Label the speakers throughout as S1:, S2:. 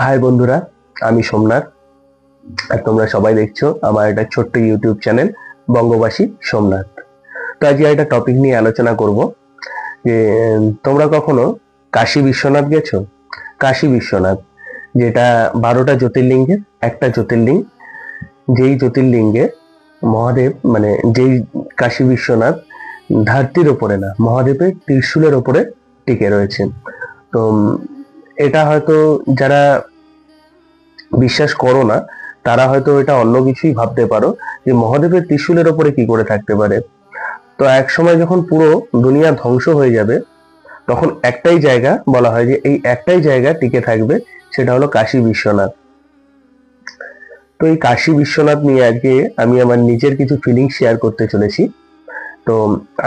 S1: High বন্ধুরা, আমি সোমনাথ। আর তোমরা সবাই দেখছো আমার একটা ছোট্ট ইউটিউব চ্যানেল বঙ্গবাসী সোমনাথ। তো আজকে একটা টপিক নিয়ে আলোচনা করব যে তোমরা কখনো কাশী বিশ্বনাথ গেছো? কাশী বিশ্বনাথ যেটা 12টা জ্যোতির্লিঙ্গের একটা জ্যোতির্লিঙ্গ, যেই জ্যোতির্লিঙ্গে মহাদেব মানে যেই কাশী বিশ্বনাথ ধরতির ওপরে না, মহাদেবের ত্রিশূলের ওপরে টিকে রয়েছেন। তো এটা হয়তো যারা বিশ্বাস করো না তারা হয়তো এটা অন্য কিছুই ভাবতে পারো যে মহাদেবের ত্রিশূলের ওপরে কি করে থাকতে পারে। তো এক সময় যখন পুরো দুনিয়া ধ্বংস হয়ে যাবে তখন একটাই জায়গা বলা হয় যে এই একটাই জায়গা টিকে থাকবে, সেটা হলো কাশী বিশ্বনাথ। তো এই কাশী বিশ্বনাথ নিয়ে আজকে আমি আমার নিজের কিছু ফিলিংস শেয়ার করতে চলেছি। তো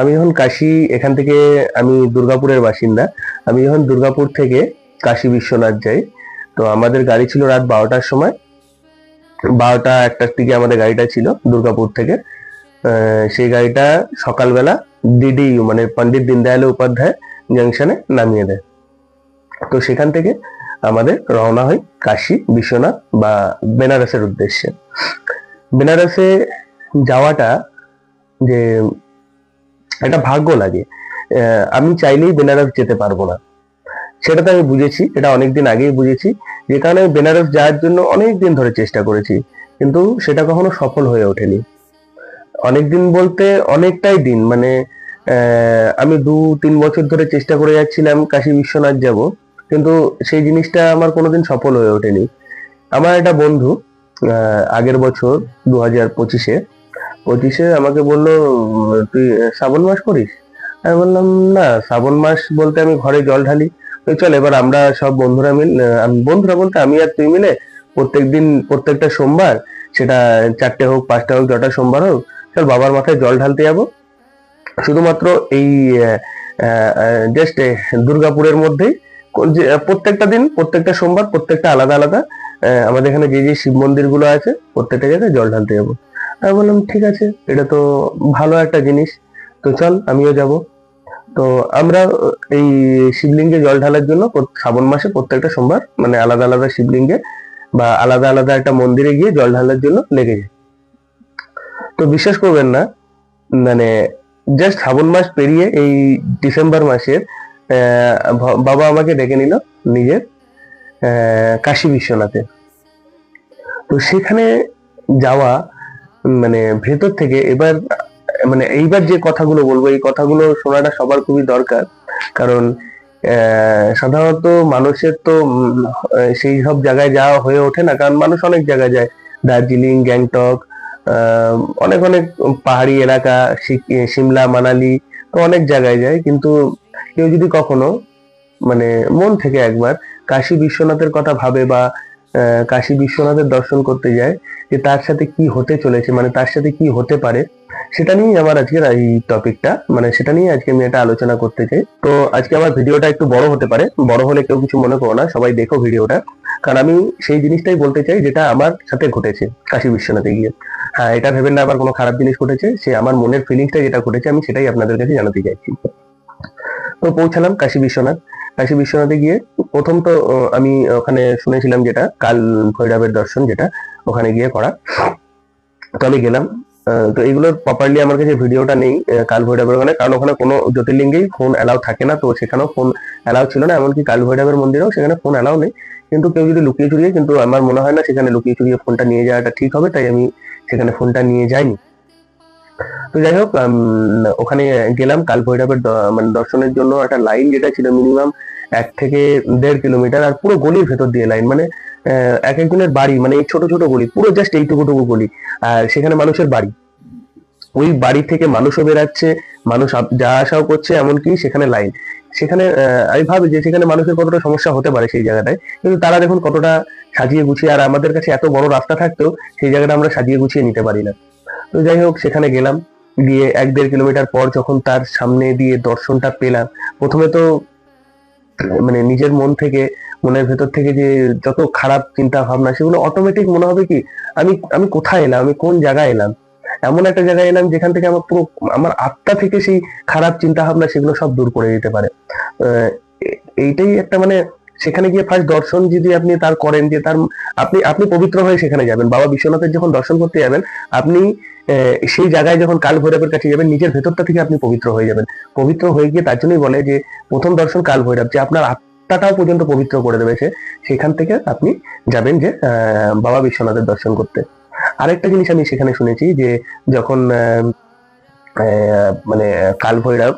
S1: আমি যখন এখান থেকে, আমি দুর্গাপুরের বাসিন্দা, আমি যখন দুর্গাপুর থেকে কাশী বিশ্বনাথ যাই, তো আমাদের গাড়ি ছিল রাত 12টার সময়। 12টা 1টার দিকে আমাদের গাড়িটা ছিল দুর্গাপুর থেকে। সেই গাড়িটা সকালবেলা ডিডিইউ মানে পন্ডিত দীনদয়াল উপাধ্যায় জাংশনে নামিয়ে দেয়। তো সেখান থেকে আমাদের রওনা হয় কাশী বিশ্বনাথ বা বেনারসের উদ্দেশ্যে। বেনারসে যাওয়াটা যে একটা ভাগ্য লাগে। আমি চাইলেই বেনারস যেতে পারবো না, সেটা তো আমি বুঝেছি, এটা অনেকদিন আগেই বুঝেছি। যে কারণে আমি বেনারস যাওয়ার জন্য অনেক দিন ধরে চেষ্টা করেছি, কিন্তু সেটা কখনো সফল হয়ে ওঠেনি। অনেকদিন বলতে অনেকটাই দিন, মানে আমি 2-3 বছর ধরে চেষ্টা করে যাচ্ছিলাম কাশী বিশ্বনাথ যাব, কিন্তু সেই জিনিসটা আমার কোনোদিন সফল হয়ে ওঠেনি। আমার একটা বন্ধু আগের বছর 2025-এ আমাকে বললো, তুই শ্রাবণ মাস করিস? আমি বললাম, না, শ্রাবণ মাস বলতে আমি ঘরে জল ঢালি। তো চল এবার আমরা সব বন্ধুরা বন্ধুরা বলতে আমি আর তুই মিলে প্রত্যেকদিন প্রত্যেকটা সোমবার, সেটা 4টে হোক 5টা হোক যটা সোমবার হোক, চল বাবার মাথায় জল ঢালতে যাবো। শুধুমাত্র এই জাস্ট দুর্গাপুরের মধ্যেই প্রত্যেকটা দিন প্রত্যেকটা সোমবার প্রত্যেকটা আলাদা আলাদা আমাদের এখানে যে যে শিব মন্দির গুলো আছে প্রত্যেকটা জায়গায় জল ঢালতে যাবো। আমি বললাম ঠিক আছে, এটা তো ভালো একটা জিনিস, তো চল আমিও যাব। তো আমরা এই শিবলিঙ্গে জল ঢালার জন্য শ্রাবণ মাসে প্রত্যেকটা সোমবার মানে আলাদা আলাদা শিবলিঙ্গে বা আলাদা আলাদা একটা মন্দিরে গিয়ে জল ঢালার জন্য লেগে যাই। তো বিশ্বাস করবেন না, মানে জাস্ট শ্রাবণ মাস পেরিয়ে এই ডিসেম্বর মাসের বাবা আমাকে ডেকে নিল নিজের কাশী বিশ্বনাথে। তো সেখানে যাওয়া মানে ভেতর থেকে এবার মানে এইবার যে কথাগুলো বলবো এই কথাগুলো শোনাটা সবার খুবই দরকার। কারণ সাধারণত মানুষের তো সেই সব জায়গায় যাওয়া হয়ে ওঠে না, কারণ মানুষ অনেক জায়গায় যায়, দার্জিলিং, গ্যাংটক, অনেক অনেক পাহাড়ি এলাকা, সিমলা, মানালি, তো অনেক জায়গায় যায়। কিন্তু কেউ যদি কখনো মানে মন থেকে একবার কাশী বিশ্বনাথের কথা ভাবে বা কাশী বিশ্বনাথের দর্শন করতে যায়, যে তার সাথে কি হতে চলেছে, মানে তার সাথে কি হতে পারে, সেটা নিয়েই আমার আজকের এই টপিকটা, মানে সেটা নিয়ে আজকে আমি এটা আলোচনা করতে চাই। তো আজকে আমার ভিডিওটা একটু বড় হতে পারে, বড় হলে কেউ কিছু মনে করো না, সবাই দেখো ভিডিওটা। কারণ আমি সেই জিনিসটাই বলতে চাই যেটা আমার সাথে ঘটেছে কাশী বিশ্বনাথে গিয়ে। হ্যাঁ, এটা ভেবেন না আবার কোনো খারাপ জিনিস ঘটেছে, সে আমার মনের ফিলিংসটা যেটা ঘটেছে আমি সেটাই আপনাদের কাছে জানাতে চাইছি। তো পৌঁছালাম কাশী বিশ্বনাথ। কাশী বিশ্বনাথে গিয়ে প্রথম তো আমি ওখানে শুনেছিলাম যেটা কাল ভৈরবের দর্শন, যেটা ওখানে গিয়ে করা। তো আমি গেলাম। তো এগুলোর প্রপারলি আমার কাছে ভিডিওটা নেই কাল ভৈরবের ওখানে, কারণ ওখানে কোনো জ্যোতির্লিঙ্গেই ফোন অ্যালাউ থাকে না, তো সেখানেও ফোন অ্যালাউ ছিল না, এমনকি কাল ভৈরবের মন্দিরেও সেখানে ফোন অ্যালাউ নেই। কিন্তু কেউ যদি লুকিয়ে চুরিয়ে, কিন্তু আমার মনে হয় না সেখানে লুকিয়ে চুরিয়ে ফোনটা নিয়ে যাওয়াটা ঠিক হবে, তাই আমি সেখানে ফোনটা নিয়ে যাইনি। তো যাই হোক, ওখানে গেলাম কাল ভৈরবের মানে দর্শনের জন্য। একটা লাইন যেটা ছিল মিনিমাম 1 থেকে 1.5 কিলোমিটার, আর পুরো গলির ভেতর দিয়ে লাইন, মানে এক একজনের বাড়ি, মানে এই ছোট ছোট গলি, পুরো জাস্ট এইটুকু গলি, আর সেখানে মানুষের বাড়ি, ওই বাড়ি থেকে মানুষও বেরাচ্ছে, মানুষ যা আসাও করছে, এমনকি সেখানে লাইন। সেখানে আমি ভাবি যে সেখানে মানুষের কতটা সমস্যা হতে পারে সেই জায়গাটায়, কিন্তু তারা দেখুন কতটা সাজিয়ে গুছিয়ে, আর আমাদের কাছে এত বড় রাস্তা থাকতেও সেই জায়গাটা আমরা সাজিয়ে গুছিয়ে নিতে পারি না। তো যাই হোক, সেখানে গেলাম, গিয়ে 1-1.5 কিলোমিটার পর যখন তার সামনে দিয়ে দর্শনটা পেলাম, প্রথমে তো মানে নিজের মন থেকে, মনের ভেতর থেকে যে যত খারাপ চিন্তা ভাবনা সেগুলো অটোমেটিক মনে হবে কি, আমি আমি কোথায় এলাম, আমি কোন জায়গায় এলাম। এমন একটা জায়গায় এলাম যেখান থেকে আমার পুরো আমার আত্মা থেকে সেই খারাপ চিন্তা ভাবনা সেগুলো সব দূর করে দিতে পারে। এইটাই একটা মানে সেখানে গিয়ে ফার্স্ট দর্শন যদি আপনি তার করেন, যে তার আপনি আপনি পবিত্র হয়ে সেখানে যাবেন। বাবা বিশ্বনাথের যখন দর্শন করতে যাবেন, আপনি সেই জায়গায় যখন কাল ভৈরবের কাছে যাবেন, নিজের ভেতরটা থেকে আপনি পবিত্র হয়ে যাবেন। পবিত্র হয়ে গিয়ে তার জন্যই বলে যে প্রথম দর্শন কাল ভৈরব, যে আপনার আত্মাটাও পর্যন্ত পবিত্র করে দেবে সে। সেখান থেকে আপনি যাবেন যে বাবা বিশ্বনাথের দর্শন করতে। আরেকটা জিনিস আমি সেখানে শুনেছি, যে যখন মানে কাল ভৈরব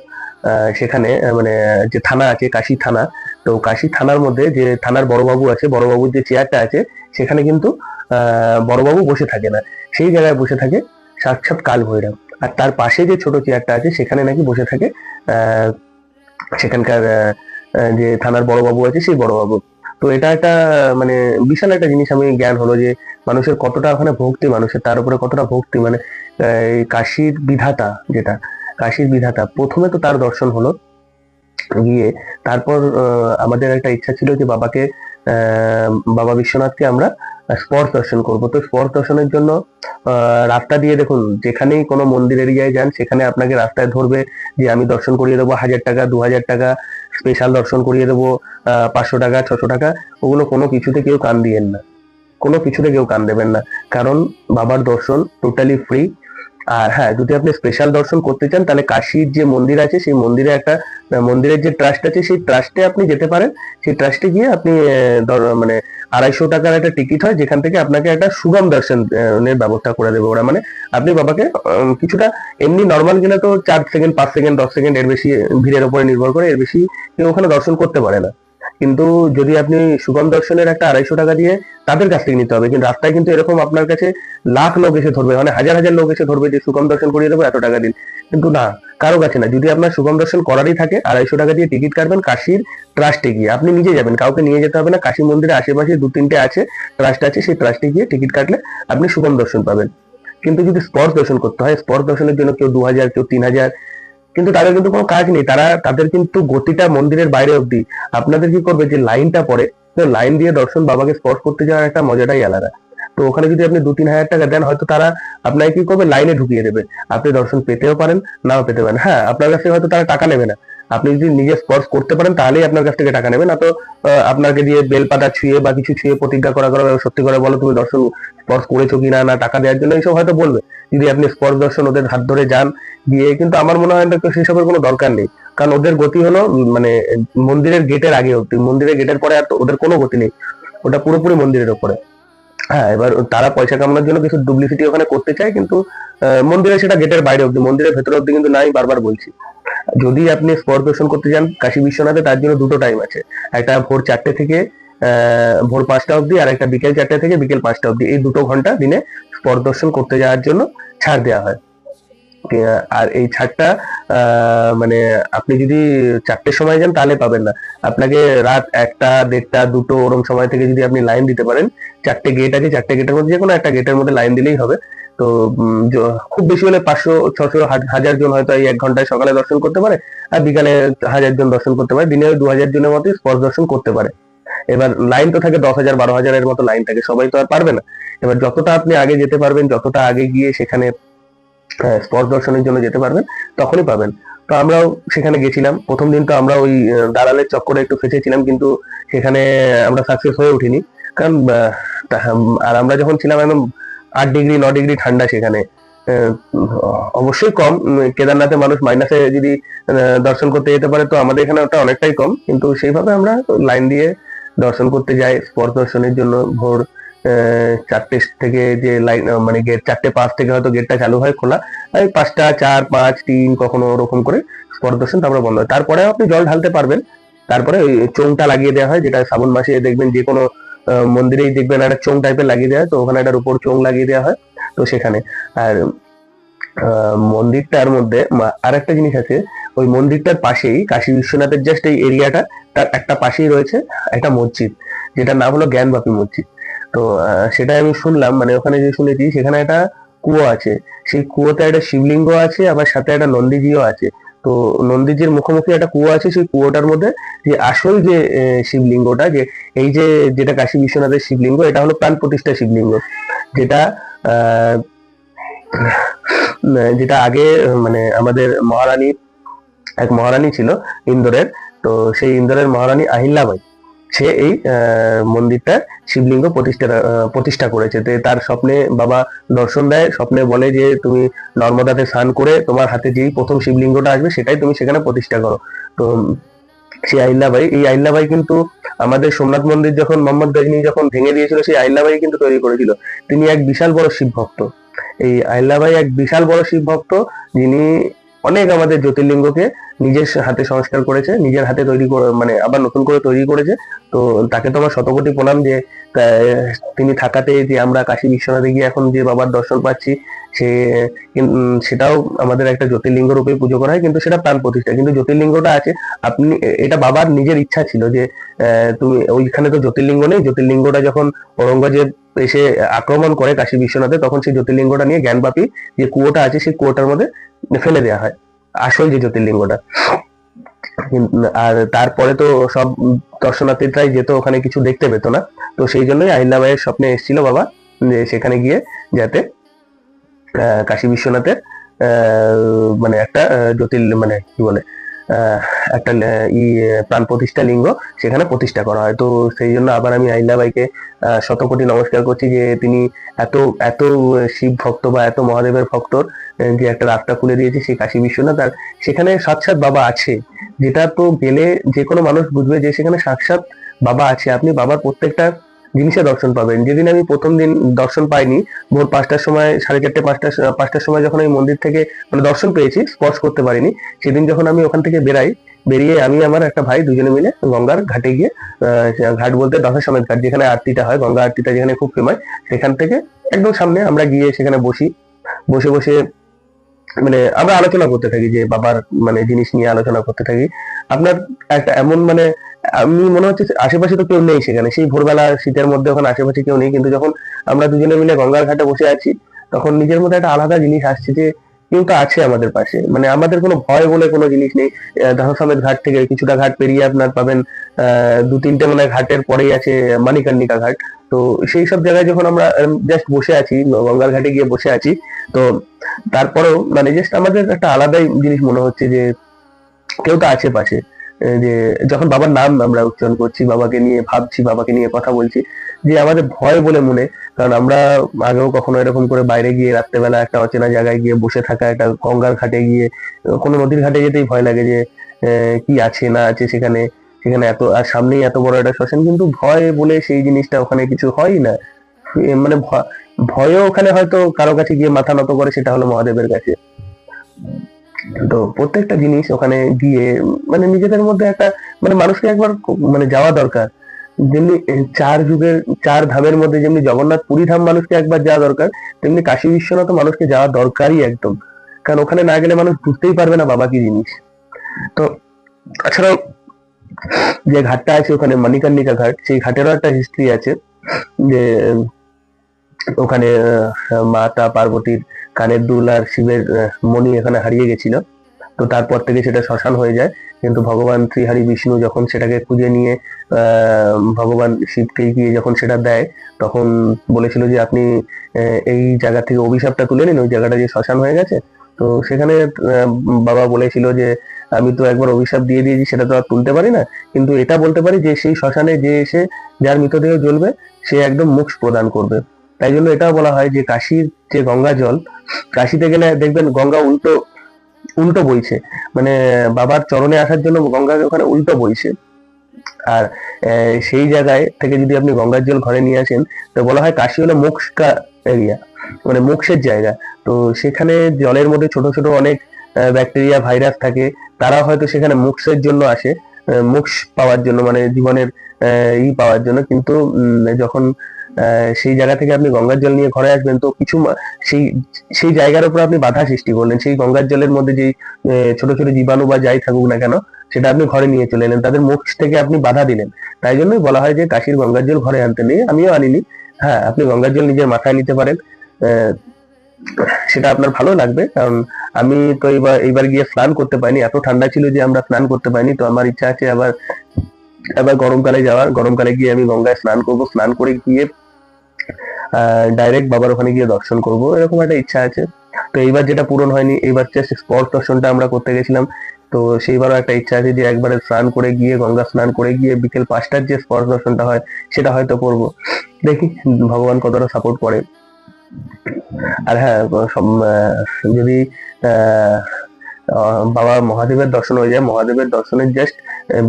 S1: সেখানে মানে যে থানা আছে কাশী থানা, তো কাশী থানার মধ্যে যে থানার বড়বাবু আছে, বড়বাবুর যে চেয়ারটা আছে, সেখানে কিন্তু বড়বাবু বসে থাকে না, সেই জায়গায় বসে থাকে সাক্ষাৎ কাল ভৈরব। আর তার পাশে যে ছোট চেয়ারটা আছে, সেখানে নাকি বসে থাকে সেখানকার যে থানার বড়বাবু আছে, সেই বড়বাবু। তো এটা একটা মানে বিশাল একটা জিনিস আমি জ্ঞান হলো, যে মানুষের কতটা ওখানে ভক্তি, মানুষের তার উপরে কতটা ভক্তি। মানে এই কাশীর বিধাতা, যেটা কাশীর বিধাতা, প্রথমে তো তার দর্শন হলো গিয়ে, তারপর আমাদের একটা ইচ্ছা ছিল যে বাবাকে বাবা বিশ্বনাথকে আমরা স্পর্শ দর্শন করব। তো স্পর্শ দর্শনের জন্য রাস্তা দিয়ে দেখুন, যেখানেই কোনো মন্দির এরিয়ায় যান, সেখানে আপনাকে রাস্তায় ধরবে যে আমি দর্শন করিয়ে দেবো 1000 টাকা, 2000 টাকা, স্পেশাল দর্শন করিয়ে দেবো 500 টাকা, 600 টাকা। ওগুলো কোনো কিছুতে কেউ কান দিয়েন না, কোনো কিছুতে কেউ কান দেবেন না, কারণ বাবার দর্শন টোটালি ফ্রি। আর হ্যাঁ, যদি আপনি স্পেশাল দর্শন করতে চান, তাহলে কাশীর যে মন্দির আছে, সেই মন্দিরে একটা মন্দিরের যে ট্রাস্ট আছে, সেই ট্রাস্টে আপনি যেতে পারেন। সেই ট্রাস্টে গিয়ে আপনি মানে 250 টাকার একটা টিকিট হয়, যেখান থেকে আপনাকে একটা সুগম দর্শনের ব্যবস্থা করে দেবে ওরা। মানে আপনি বাবাকে কিছুটা, এমনি নর্মাল গেলে তো 4 সেকেন্ড, 5 সেকেন্ড, 10 সেকেন্ড, এর বেশি ভিড়ের উপরে নির্ভর করে, এর বেশি কেউ ওখানে দর্শন করতে পারে না। কিন্তু যদি আপনি সুগম দর্শনের একটা 250 টাকা দিয়ে তাদের কাছ থেকে নিতে হবে, কিন্তু রাস্তায় কিন্তু এরকম আপনার কাছে লাখ লোক এসে ধরবে, মানে হাজার হাজার লোক এসে ধরবে যে সুগম দর্শন করিয়ে দেবো, এত টাকা দিন। কিন্তু না, কারো কাছে না। যদি আপনার সুগম দর্শন করারই থাকে, 250 টাকা দিয়ে টিকিট কাটবেন, কাশীর ট্রাস্টে গিয়ে আপনি নিজে যাবেন, কাউকে নিয়ে যেতে হবে না। কাশী মন্দিরের আশেপাশে 2-3টে আছে ট্রাস্ট আছে, সেই ট্রাস্টে গিয়ে টিকিট কাটলে আপনি সুগম দর্শন পাবেন। কিন্তু যদি স্পট দর্শন করতে হয়, স্পট দর্শনের জন্য কেউ 2000, কেউ 3000, কিন্তু তাদের কিন্তু কোনো কাজ নেই, তাদের কিন্তু গতিটা মন্দিরের বাইরে অব্দি। আপনাদের কি করবে, যে লাইনটা পড়ে, তো লাইন দিয়ে দর্শন বাবাকে স্পর্শ করতে যাওয়ার একটা মজাটাই আলাদা। তো ওখানে যদি আপনি 2-3 হাজার টাকা দেন, হয়তো তারা আপনাকে কি করবে, লাইনে ঢুকিয়ে দেবে। আপনি দর্শন পেতেও পারেন, নাও পেতে পারেন। হ্যাঁ, আপনার কাছ থেকে হয়তো তারা টাকা নেবে না। আপনি যদি নিজে স্পর্শ করতে পারেন, তাহলেই আপনার কাছ থেকে টাকা নেবে, না তো আপনাকে দিয়ে বেলপাতা ছুঁয়ে বা কিছু ছুঁয়ে প্রতিজ্ঞা করা সত্যি করে বলো তুমি দর্শন স্পর্শ করেছো কিনা, না টাকা দেওয়ার জন্য, এইসব হয়তো বলবে। যদি আপনি স্পর্শ দর্শন ওদের হাত ধরে যান গিয়ে, কিন্তু আমার মনে হয় সেসবের কোনো দরকার নেই। কারণ ওদের গতি হলো মানে মন্দিরের গেটের আগে অব্দি, মন্দিরের গেটের পরে আর ওদের কোনো গতি নেই, ওটা পুরোপুরি মন্দিরের উপরে। হ্যাঁ, এবার তারা পয়সা কামানোর জন্য কিছু ডুপ্লিসিটি ওখানে করতে চায়, কিন্তু মন্দিরে সেটা গেটের বাইরে অব্দি, মন্দিরের ভেতরে অব্দি কিন্তু নাই, বারবার বলছি। যদি আপনি স্পট দর্শন করতে যান কাশী বিশ্বনাথে, তার জন্য দুটো টাইম আছে। একটা ভোর 4টে থেকে ভোর 5টা অব্দি, আর একটা বিকেল 4টে থেকে বিকেল 5টা অব্দি। এই 2 ঘন্টা দিনে স্পট দর্শন করতে যাওয়ার জন্য ছাড় দেওয়া হয়। আর এই ছাড়টা মানে আপনি যদি 4টের সময় যান, তাহলে পাবেন না। আপনাকে রাত 1টা, 1:30, 2টো ওরকম সময় থেকে যদি আপনি লাইন দিতে পারেন, 4টে গেট আছে, 4টে গেটের মধ্যে যে কোনো একটা গেটের মধ্যে লাইন দিলেই হবে। তো খুব বেশি হলে 500, 600, 1000 জন হয়তো এই 1 ঘন্টায় সকালে দর্শন করতে পারে, আর বিকালে 1000 জন দর্শন করতে পারে, দিনে 2000 জনের মতো স্পর্শ দর্শন করতে পারে। এবার লাইন তো থাকে 10,000, 12,000 এর মতো লাইন থাকে, সবাই তো আর পারবে না। এবার যতটা আপনি আগে যেতে পারবেন, যতটা আগে গিয়ে সেখানে স্পট দর্শনের জন্য যেতে পারবেন, তখনই পাবেন। তো আমরাও সেখানে গেছিলাম। প্রথম দিন তো আমরা ওই দালালের চক্করে একটু ফেঁসেছিলাম, কিন্তু সেখানে আমরা সাকসেস হয়ে উঠিনি। কারণ আর আমরা যখন ছিলাম একদম 8 ডিগ্রি 9 ডিগ্রি ঠান্ডা সেখানে। অবশ্যই কম, কেদারনাথে মানুষ মাইনাসে যদি দর্শন করতে যেতে পারে, তো আমাদের এখানে ওটা অনেকটাই কম। কিন্তু সেইভাবে আমরা লাইন দিয়ে দর্শন করতে যাই স্পট দর্শনের জন্য। ভোর 4টে থেকে যে লাইন মানে গেট 4:05 থেকে হয়তো গেটটা চালু হয় খোলা, 5টা, 4, 5, 3 কখনো ওরকম করে স্পট দর্শন তারপরে বন্ধ হয়। তারপরে আপনি জল ঢালতে পারবেন। তারপরে ওই চোংটা লাগিয়ে দেওয়া হয়, যেটা শ্রাবণ মাসে দেখবেন যে কোনো মন্দিরেই দেখবেন একটা চোং টাইপের লাগিয়ে দেওয়া হয়, তো ওখানে একটা উপর চোং লাগিয়ে দেওয়া হয়, তো সেখানে। আর মন্দিরটার মধ্যে আর একটা জিনিস আছে, ওই মন্দিরটার পাশেই কাশী বিশ্বনাথের জাস্ট এই এরিয়াটা, তার একটা পাশেই রয়েছে একটা মসজিদ, যেটার নাম হলো জ্ঞানবাপী মসজিদ। তো সেটা আমি শুনলাম, মানে ওখানে যে শুনেছি, সেখানে একটা কুয়ো আছে, সেই কুয়োতে একটা শিবলিঙ্গ আছে, আবার সাথে একটা নন্দীজিও আছে। তো নন্দীজির মুখোমুখি একটা কুয়ো আছে, সেই কুয়োটার মধ্যে যে আসল যে শিবলিঙ্গটা, যে এই যে যেটা কাশী বিশ্বনাথের শিবলিঙ্গ, এটা হলো প্রাণ প্রতিষ্ঠা শিবলিঙ্গ, যেটা আহ যেটা আগে মানে আমাদের এক মহারানী ছিল ইন্দোরের। তো সেই ইন্দোরের মহারানী আহিল্যাবাই, সে এই মন্দিরটা শিবলিঙ্গ প্রতিষ্ঠা করেছে। তো তার স্বপ্নে বাবা দর্শন দেয়, স্বপ্নে বলে যে তুমি নর্মদাতে স্নান করে তোমার হাতে যেই প্রথম শিবলিঙ্গটা আসবে সেটাই তুমি সেখানে প্রতিষ্ঠা করো। তো সেই আইল্লাবাই কিন্তু আমাদের সোমনাথ মন্দির যখন মোহাম্মদ গজনী যখন ভেঙে দিয়েছিল, সেই আইল্লাবাই কিন্তু তৈরি করেছিল। তিনি এক বিশাল বড় শিব ভক্ত। এই আইল্লাবাই এক বিশাল বড় শিব ভক্ত, যিনি অনেক আমাদের জ্যোতির্লিঙ্গকে নিজের হাতে সংস্কার করেছে, নিজের হাতে তৈরি করে, মানে আবার নতুন করে তৈরি করেছে। তো তাকে তো আমার শতকোটি প্রণাম যে তিনি থাকাতে যে আমরা কাশী বিশ্বনাথে গিয়ে এখন যে বাবার দর্শন পাচ্ছি, সে সেটাও আমাদের একটা জ্যোতির্লিঙ্গ রূপে পুজো করা হয়, কিন্তু সেটা প্রাণ প্রতিষ্ঠা। কিন্তু জ্যোতির্লিঙ্গটা আছে, আপনি এটা বাবার নিজের ইচ্ছা ছিল যে তুমি ওইখানে তো জ্যোতির্লিঙ্গ নেই, জ্যোতির্লিঙ্গটা যখন ঔরঙ্গজেব এসে আক্রমণ করে কাশী বিশ্বনাথে, তখন সেই জ্যোতির্লিঙ্গটা নিয়ে জ্ঞানবাপী যে কুয়োটা আছে সেই কুয়োটার মধ্যে ফেলে দেওয়া হয় আসল যে জ্যোতির্লিঙ্গটা। আর তারপরে তো সব দর্শনার্থীরাই যেত, ওখানে কিছু দেখতে পেতো না। তো সেই জন্যই আহিল্লাবাইয়ের স্বপ্নে এসেছিল বাবা যে সেখানে গিয়ে যাতে কাশী বিশ্বনাথের মানে একটা মানে কি বলে একটা প্রাণ প্রতিষ্ঠা লিঙ্গ সেখানে প্রতিষ্ঠা করা হয়। তো সেই জন্য আবার আমি আহিল্লাবাইকে শতকোটি নমস্কার করছি যে তিনি এত এত শিব ভক্ত বা এত মহাদেবের ভক্তর যে একটা রাস্তা খুলে দিয়েছে সেই কাশী বিশ্বনাথ। আর সেখানে সাক্ষাৎ বাবা আছে, যেটা তো গেলে যে কোনো মানুষ বুঝবে যে সেখানে সাক্ষাৎ বাবা আছে। আপনি বাবার প্রত্যেকটা জিনিসে দর্শন পাবেন। যেদিন আমি প্রথম দিন দর্শন পাইনি, ভোর 5টার সময়, 4:30 5টার সময় যখন আমি মন্দির থেকে মানে দর্শন পেয়েছি, স্পর্শ করতে পারিনি, সেদিন যখন আমি ওখান থেকে বেরিয়ে আমি আমার একটা ভাই দুজনে মিলে গঙ্গার ঘাটে গিয়ে, ঘাট বলতে দশাশ্বমেধ ঘাট, যেখানে আরতিটা হয়, গঙ্গা আরতিটা যেখানে খুব ফেমাস, সেখান থেকে একদম সামনে আমরা গিয়ে সেখানে বসে বসে মানে আমরা আলোচনা করতে থাকি, যে বাবার মানে জিনিস নিয়ে আলোচনা করতে থাকি। আপনার একটা এমন মানে আমি মনে হচ্ছে আশেপাশে তো কেউ নেই সেখানে, সেই ভোরবেলা শীতের মধ্যে ওখানে আশেপাশে কেউ নেই, কিন্তু যখন আমরা দুজনে মিলে গঙ্গার ঘাটে বসে আছি, তখন নিজের মধ্যে একটা আলাদা জিনিস আসছে যে কেউ তো আছে আমাদের পাশে। মানে আমাদের কোনো ভয় বলে কোনো জিনিস নেই। দশাশ্বমেধ ঘাট থেকে কিছুটা ঘাট পেরিয়ে আপনার পাবেন 2-3টে মানে ঘাটের পরেই আছে মানিকর্ণিকা ঘাট। তো সেই সব জায়গায় যখন আমরা জাস্ট বসে আছি, গঙ্গার ঘাটে গিয়ে বসে আছি, তো তারপরেও মানে জাস্ট আমাদের একটা আলাদাই জিনিস মনে হচ্ছে যে কেউ তো আছে পাশে। যে যখন বাবার নাম আমরা উচ্চারণ করছি, বাবাকে নিয়ে ভাবছি, বাবাকে নিয়ে কথা বলছি, যে আমাদের ভয় বলে মনে, কারণ আমরা আগেও কখনো এরকম করে বাইরে গিয়ে রাত্রেবেলা একটা অচেনা জায়গায় গিয়ে বসে থাকা, একটা গঙ্গার ঘাটে গিয়ে, কোনো নদীর ঘাটে যেতেই ভয় লাগে যে কি আছে না আছে সেখানে। সেখানে এত, আর সামনেই এত বড় একটা শ্মশান, কিন্তু ভয় বলে সেই জিনিসটা ওখানে কিছু হয় না। মানে ভয়ও ওখানে হয়তো কারো কাছে গিয়ে মাথা নত করে, সেটা হলো মহাদেবের কাছে। তো প্রত্যেকটা জিনিস ওখানে গিয়ে মানে নিজেদের মধ্যে একটা মানে মানুষকে একবার মানে যাওয়া দরকার। যেমনি 4 যুগের 4 ধামের মধ্যে যেমনি জগন্নাথ পুরী ধাম মানুষকে একবার যাওয়া দরকার, তেমনি কাশী বিশ্বনাথ মানুষকে যাওয়া দরকারই একদম। কারণ ওখানে না গেলে মানুষ বুঝতেই পারবে না বাবা কি জিনিস। তো তাছাড়াও যে ঘাটটা আছে ওখানে মণিকর্ণিকা ঘাট, সেই ঘাটেরও একটা হিস্ট্রি আছে যে ওখানে মাতা পার্বতীর কানের দুল আর শিবের মণি এখানে হারিয়ে গেছিল। তো তারপর থেকে সেটা শ্মশান হয়ে যায়। কিন্তু ভগবান শ্রীহরি বিষ্ণু যখন সেটাকে খুঁজে নিয়ে ভগবান শিবকে গিয়ে যখন সেটা দেয়, তখন বলেছিল যে আপনি এই জায়গা থেকে অভিশাপটা তুলে নিন, ওই জায়গাটা যে শ্মশান হয়ে গেছে। তো সেখানে বাবা বলেছিল যে আমি তো একবার অভিশাপ দিয়ে দিয়েছি, সেটা তো আর তুলতে পারি না, কিন্তু এটা বলতে পারি যে সেই শ্মশানে যে এসে যার মৃতদেহ জ্বলবে সে একদম মোক্ষ প্রদান করবে। তাই জন্য এটাও বলা হয় যে কাশীর যে গঙ্গা জল, কাশীতে গেলে দেখবেন গঙ্গা উল্টো উল্টো বইছে, মানে বাবার চরণে আসার জন্য গঙ্গা ওখানে উল্টো বইছে। আর সেই জায়গায় থেকে যদি আপনি গঙ্গার জল ঘরে নিয়ে আসেন, তো বলা হয় কাশী হলো মোক্ষ কা এরিয়া, মানে মোক্ষের জায়গা। তো সেখানে জলের মধ্যে ছোট ছোট অনেক ব্যাকটেরিয়া ভাইরাস থাকে, তারা হয়তো সেখানে মোক্ষের জন্য আসে, মোক্ষ পাওয়ার জন্য, মানে জীবনের পাওয়ার জন্য। কিন্তু যখন সেই জায়গা থেকে আপনি গঙ্গার জল নিয়ে ঘরে আসবেন, তো কিছু সেই সেই জায়গার উপর আপনি বাধা সৃষ্টি করলেন। সেই গঙ্গার জলের মধ্যে যে ছোট ছোট জীবাণু বা যাই থাকুক না কেন, সেটা আপনি ঘরে নিয়ে চলে এলেন, তাদের মুখ থেকে আপনি বাধা দিলেন। তাই জন্যই বলা হয় যে কাশীর গঙ্গার জল ঘরে আনতে নেই। আমিও আনিনি। হ্যাঁ, আপনি গঙ্গার জল নিজের মাথায় নিতে পারেন, সেটা আপনার ভালো লাগবে। কারণ আমি তো এইবার গিয়ে স্নান করতে পারিনি, এত ঠান্ডা ছিল যে আমরা স্নান করতে পারিনি। তো আমার ইচ্ছা আছে আবার আবার গরমকালে যাওয়ার, গরমকালে গিয়ে আমি গঙ্গায় স্নান করবো, স্নান করে গিয়ে ডাইরেক্ট বাবার ওখানে গিয়ে দর্শন করব, এরকম একটা ইচ্ছা আছে। তো এইবার যেটা পূরণ হয়নি, এইবার জাস্ট স্পর্শ দর্শনটা আমরা করতে গেছিলাম। তো সেইবারও একটা ইচ্ছা আছে যে একবারে স্নান করে গিয়ে, গঙ্গা স্নান করে গিয়ে বিকেল 5টার যে স্পর্শ দর্শনটা হয় সেটা হয়তো করবো। দেখি ভগবান কতটা সাপোর্ট করে। আর হ্যাঁ, যদি আহ বাবা মহাদেবের দর্শন হয়ে যায়, মহাদেবের দর্শনের জাস্ট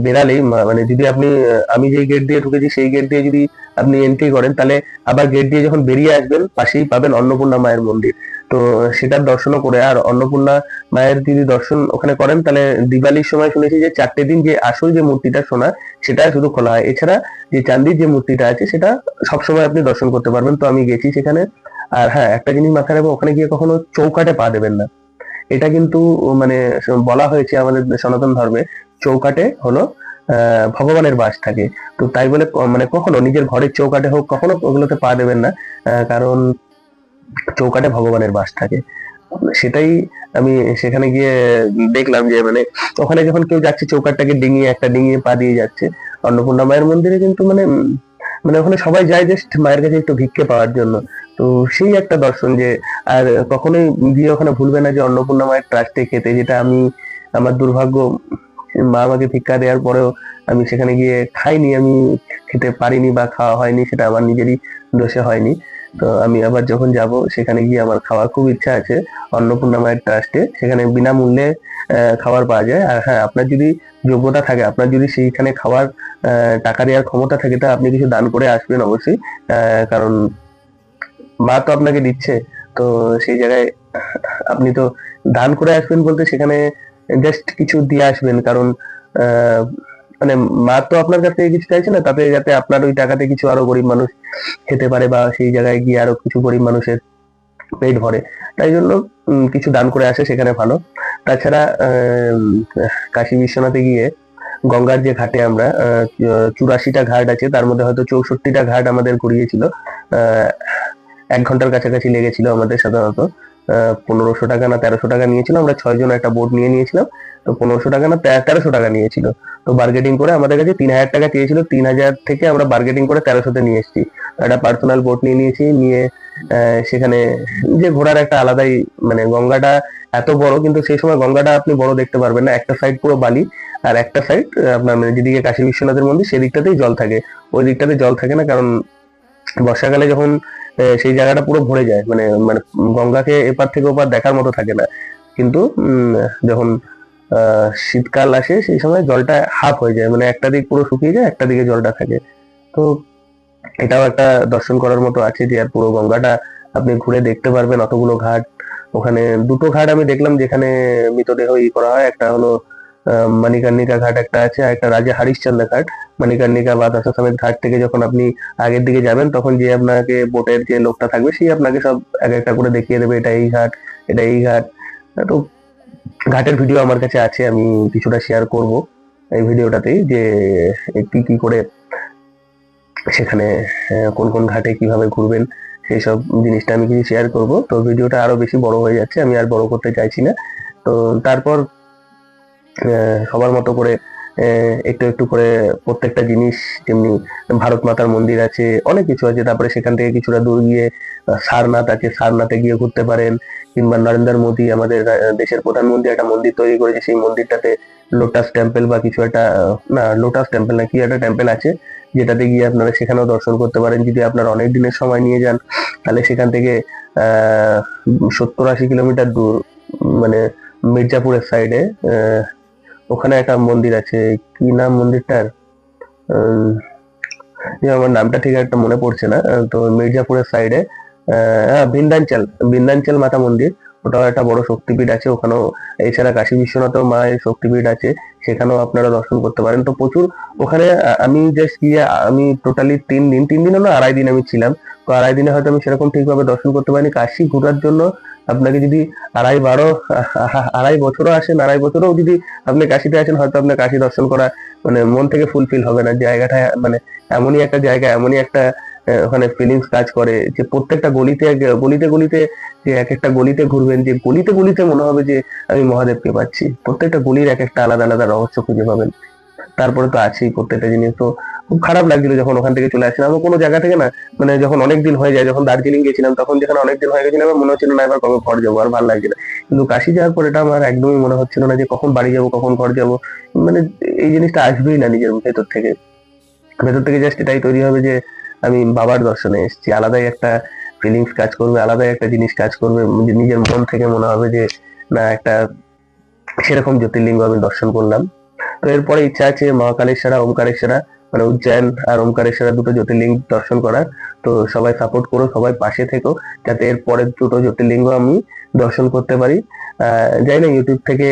S1: বেরালেই মানে যদি আপনি আমি যে গেট দিয়ে ঢুকেছি সেই গেট দিয়ে যদি আপনি এন্ট্রি করেন, তাহলে আবার গেট দিয়ে যখন বেরিয়ে আসবেন পাশেই পাবেন অন্নপূর্ণা মায়ের মন্দির। তো সেটার দর্শনও করে, আর অন্নপূর্ণা মায়ের যদি দর্শন ওখানে করেন, তাহলে দিওয়ালির সময় শুনেছি যে 4টে দিন যে আসল যে মূর্তিটা সোনা সেটা শুধু খোলা হয়, এছাড়া যে চান্দির যে মূর্তিটা আছে সেটা সবসময় আপনি দর্শন করতে পারবেন। তো আমি গেছি সেখানে। আর হ্যাঁ, একটা জিনিস মাথায় রাখবো, ওখানে গিয়ে কখনো চৌকাঠে পা দেবেন না। এটা কিন্তু মানে বলা হয়েছে আমাদের সনাতন ধর্মে, চৌকাঠে হলো ভগবানের বাস থাকে। তো তাই বলে মানে কখনো নিজের ঘরের চৌকাঠে হোক কখনো ওগুলোতে পা দেবেন না, কারণ চৌকাঠে ভগবানের বাস থাকে। সেটাই আমি সেখানে গিয়ে দেখলাম যে মানে ওখানে যখন কেউ যাচ্ছে চৌকাঠটাকে ডিঙিয়ে, একটা ডিঙিয়ে পা দিয়ে যাচ্ছে। অন্নপূর্ণা মায়ের মন্দিরে কিন্তু মানে মানে ওখানে সবাই যায় জাস্ট মায়ের কাছে একটু ভিক্ষে পাওয়ার জন্য। তো সেই একটা দর্শন যে, আর কখনোই গিয়ে ওখানে ভুলবে না যে অন্নপূর্ণা মায়ের ট্রাস্টে খেতে, যেটা আমি আমার দুর্ভাগ্য, মা আমাকে ভিক্ষা দেওয়ার পরেও আমি সেখানে গিয়ে খাইনি, আমি খেতে পারিনি বা খাওয়া হয়নি, সেটা আমার নিজেরই দোষে হয়নি। তো আমি আবার যখন যাব সেখানে গিয়ে আমার খাওয়ার খুব ইচ্ছা আছে অন্নপূর্ণা মায়ের ট্রাস্টে, সেখানে বিনামূল্যে খাবার পাওয়া যায়। আর হ্যাঁ, আপনার যদি যোগ্যতা থাকে, আপনার যদি সেইখানে খাওয়ার টাকা দেওয়ার ক্ষমতা থাকে, তা আপনি কিছু দান করে আসবেন অবশ্যই। কারণ মা তো আপনাকে দিচ্ছে, তো সেই জায়গায় আপনি তো দান করে আসবেন বলতে সেখানে জাস্ট কিছু দিয়ে আসবেন, কারণ আহ, মানে মা তো আপনার কাছ থেকে কিছু চাইছে না, তাতে যাতে আপনার ওই টাকাতে কিছু আরো গরিব মানুষ খেতে পারে, বা সেই জায়গায় গিয়ে আরো কিছু গরিব মানুষের পেট ভরে, তাই জন্য কিছু দান করে আসে সেখানে ভালো। তাছাড়া কাশী বিশ্বনাথে গিয়ে গঙ্গার যে ঘাটে আমরা 84টা ঘাট আছে, তার মধ্যে হয়তো 64টা ঘাট আমাদের ঘুরিয়েছিল। 1 ঘন্টার কাছাকাছি লেগেছিল আমাদের সাধারণত। 1500 টাকা না 1300 টাকা নিয়েছিল, আমরা 6 জন একটা বোট নিয়ে নিয়েছিলাম। তো 1500 টাকা না 1300 টাকা নিয়েছিল। তো বার্গেটিং করে আমাদের কাছে 3000 টাকা চেয়েছিল, 3000 থেকে আমরা বার্গেটিং করে 1300-তে নিয়ে এসেছি। একটা পার্সোনাল বোট নিয়ে নিয়েছি, নিয়ে সেখানে যে ঘোরার একটা আলাদাই মানে, গঙ্গাটা এত বড়, কিন্তু সেই সময় গঙ্গাটা আপনি বড় দেখতে পারবেন না, একটা সাইড পুরো বালি, আর একটা সাইড আপনার মানে যেদিকে কাশী বিশ্বনাথের মন্দির সেদিকটাতেই জল থাকে, ওই দিকটাতে জল থাকে না, কারণ বর্ষাকালে যখন সেই জায়গাটা পুরো ভরে যায়, মানে মানে গঙ্গাকে এপার থেকে ওপার দেখার মতো থাকে না। কিন্তু যখন শীতকাল আসে সেই সময় জলটা হাফ হয়ে যায়, মানে একটা দিক পুরো শুকিয়ে যায়, একটা দিকে জলটা থাকে। তো এটাও একটা দর্শন করার মতো আছে যে আর পুরো গঙ্গাটা আপনি ঘুরে দেখতে পারবেন, অতগুলো ঘাট। ওখানে 2টো ঘাট আমি দেখলাম যেখানে মৃতদেহ করা হয়, একটা হলো মণিকর্ণিকা ঘাট একটা আছে, আর একটা রাজা হরিশ্চন্দ্র ঘাট। মণিকর্ণিকা বা দশাশ্বমেধ ঘাট থেকে যখন আপনি আগের দিকে যাবেন, তখন যে আপনাকে বোটের যে লোকটা থাকবে সেই আপনাকে সব এক একটা করে দেখিয়ে দেবে, এটা এই ঘাট, এটা এই ঘাট। তো ঘাটের ভিডিও আমার কাছে আছে, আমি কিছুটা শেয়ার করব এই ভিডিওটাতেই, যে কি কি করে সেখানে কোন কোন ঘাটে কিভাবে ঘুরবেন সেই সব জিনিসটা আমি কিছু শেয়ার করব। তো ভিডিওটা আরো বেশি বড় হয়ে যাচ্ছে, আমি আর বড় করতে চাইছি না। তো তারপর সবার মতো করে একটু একটু করে প্রত্যেকটা জিনিস, যেমনি ভারত মাতার মন্দির আছে, অনেক কিছু আছে। তারপরে সেখান থেকে কিছুটা দূর গিয়ে সারনাথ আছে, সারনাথে গিয়ে ঘুরতে পারেন। কিংবা নরেন্দ্র মোদী আমাদের দেশের প্রধানমন্ত্রী একটা মন্দির তৈরি করেছে, সেই মন্দিরটাতে লোটাস টেম্পল বা কিছু একটা, না লোটাস টেম্পল না কি একটা টেম্পল আছে, যেটাতে গিয়ে আপনারা সেখানেও দর্শন করতে পারেন। যদি আপনারা অনেক দিনের সময় নিয়ে যান, তাহলে সেখান থেকে 70-80 কিলোমিটার দূর, মানে মির্জাপুরের সাইডে ওখানে একটা মন্দির আছে, কি নাম মন্দিরটার, আমার নামটা ঠিক একটা মনে পড়ছে না। তো মির্জাপুরের সাইডে বিন্দাঞ্চল, বিন্দাঞ্চল মাতা মন্দির, ওটাও একটা বড় শক্তিপীঠ আছে ওখানেও। এছাড়া কাশী বিশ্বনাথেও মায়ের শক্তিপীঠ আছে, সেখানেও আপনারা দর্শন করতে পারেন। তো প্রচুর ওখানে আমি জাস্ট গিয়ে আমি টোটালি 3 দিন, 3 দিনও না 2.5 দিন আমি ছিলাম। তো 2.5 দিনে হয়তো আমি সেরকম ঠিকভাবে দর্শন করতে পারিনি। কাশী ঘোরার জন্য আপনাকে যদি 2.5 বছরও আসেন, 2.5 বছরও যদি আপনি কাশীতে আসেন, হয়তো আপনার কাশী দর্শন করা মানে মন থেকে ফুলফিল হবে না। জায়গাটা মানে এমনই একটা জায়গা, এমনই একটা ওখানে ফিলিংস কাজ করে যে প্রত্যেকটা গলিতে গলিতে গলিতে, যে এক একটা গলিতে ঘুরবেন, যে গলিতে গলিতে মনে হবে যে আমি মহাদেবকে পাচ্ছি। প্রত্যেকটা গলির এক একটা আলাদা আলাদা রহস্য খুঁজে পাবেন। তারপরে তো আছেই প্রত্যেকটা জিনিস। তো খুব খারাপ লাগছিল যখন ওখান থেকে চলে আসছিলাম। কোনো জায়গা থেকে না, মানে যখন অনেকদিন হয়ে যায়, যখন দার্জিলিং গেছিলাম তখন যেখানে অনেকদিন হয়ে গেছিল আমার মনে হচ্ছিল না এবার কবে ঘর যাবো, আর ভালো লাগছিল। কিন্তু কাশি যাওয়ার পর এটা আমার একদমই মনে হচ্ছিল না যে কখন বাড়ি যাবো, কখন ঘর যাবো, মানে এই জিনিসটা আসবেই না নিজের ভেতর থেকে। ভেতর থেকে জাস্ট এটাই তৈরি হবে যে আমি বাবার দর্শনে এসেছি, আলাদাই একটা ফিলিংস কাজ করবে, আলাদাই একটা জিনিস কাজ করবে, নিজের মন থেকে মনে হবে যে না একটা সেরকম জ্যোতির্লিঙ্গ আমি দর্শন করলাম। তো এরপরে ইচ্ছা আছে মহাকালেশ্বরা, ওমকারেশ্বরা, মানে উজ্জয়ন আর ওমকারেশ্বরা দুটো জ্যোতির্লিঙ্গ দর্শন করার। তো সবাই সাপোর্ট করো, সবাই পাশে থেকো, যাতে এর পরের দুটো জ্যোতির্লিঙ্গ আমি দর্শন করতে পারি। জানি না ইউটিউব থেকে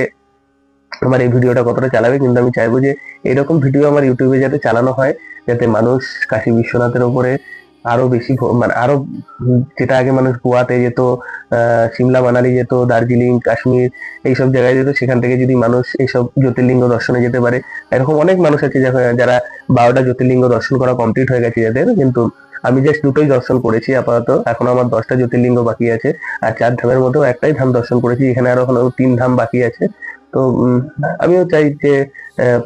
S1: আমার এই ভিডিওটা কতটা চালাবে, কিন্তু আমি চাইবো যে এরকম ভিডিও আমার ইউটিউবে যাতে চালানো হয়, যাতে মানুষ কাশী বিশ্বনাথের উপরে আরো বেশি মানে আরো যেটা আগে মানুষ গোয়াতে যেত, সিমলা মানালি যেত, দার্জিলিং কাশ্মীর এইসব জায়গায় যেত, সেখান থেকে যদি মানুষ এইসব জ্যোতির্লিঙ্গ দর্শনে যেতে পারে। এরকম অনেক মানুষ আছে যারা 12টা জ্যোতির্লিঙ্গ দর্শন করা কমপ্লিট হয়ে গেছে যাদের, কিন্তু আমি জাস্ট দুটোই দর্শন করেছি আপাতত। এখন আমার 10টা জ্যোতির্লিঙ্গ বাকি আছে, আর 4 ধামের মধ্যেও একটাই ধাম দর্শন করেছি, এখানে আরো 3 ধাম বাকি আছে। তো আমিও চাই যে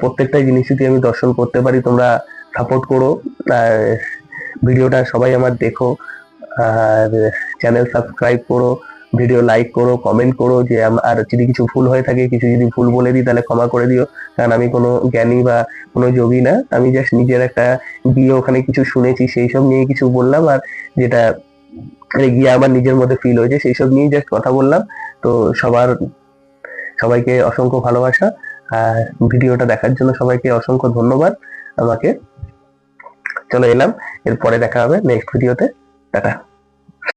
S1: প্রত্যেকটা জিনিস যদি আমি দর্শন করতে পারি। তোমরা সাপোর্ট করো, আর ভিডিওটা সবাই আমার দেখো, আর চ্যানেল সাবস্ক্রাইব করো, ভিডিও লাইক করো, কমেন্ট করো। যে আর যদি কিছু ভুল হয়ে থাকে, কিছু যদি ভুল বলে দিই তাহলে ক্ষমা করে দিও, কারণ আমি কোনো জ্ঞানী বা কোনো যোগী না। আমি জাস্ট নিজের একটা গিয়ে ওখানে কিছু শুনেছি সেই সব নিয়ে কিছু বললাম, আর যেটা গিয়ে আমার নিজের মধ্যে ফিল হয়েছে সেই সব নিয়ে জাস্ট কথা বললাম। তো সবাইকে অসংখ্য ভালোবাসা, আর ভিডিওটা দেখার জন্য সবাইকে অসংখ্য ধন্যবাদ আমাকে। চলো এলাম, এরপরে দেখা হবে নেক্সট ভিডিওতে। টাটা।